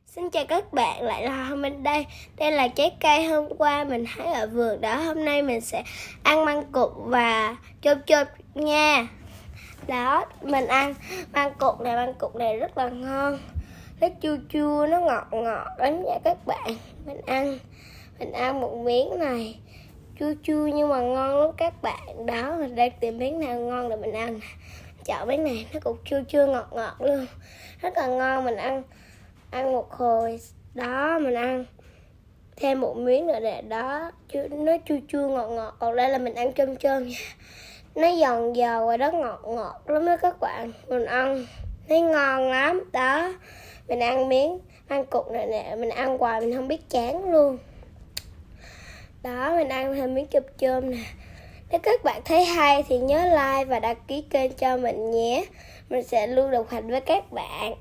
Xin chào các bạn, lại là Hồng bên đây. Đây là trái cây hôm qua mình hái ở vườn đó. Hôm nay mình sẽ ăn măng cụt và chôm chôm nha. Đó, mình ăn măng cụt này rất là ngon. Nó chua chua, nó ngọt ngọt lắm nha các bạn. Mình ăn một miếng này. Chua chua nhưng mà ngon lắm các bạn. Đó, mình đang tìm miếng nào ngon để mình ăn. Chọn miếng này, nó cũng chua chua ngọt ngọt luôn. Rất là ngon, mình ăn một hồi đó mình ăn thêm một miếng nữa để đó nó chua chua ngọt ngọt. Còn đây là mình ăn chôm chôm nha, nó giòn giòn và nó ngọt ngọt lắm đó các bạn. Mình ăn thấy ngon lắm đó. Mình ăn miếng ăn cục này nè, mình ăn hoài mình không biết chán luôn đó. Mình ăn thêm miếng chôm chôm nè. Nếu các bạn thấy hay thì nhớ like và đăng ký kênh cho mình nhé. Mình sẽ luôn đồng hành với các bạn.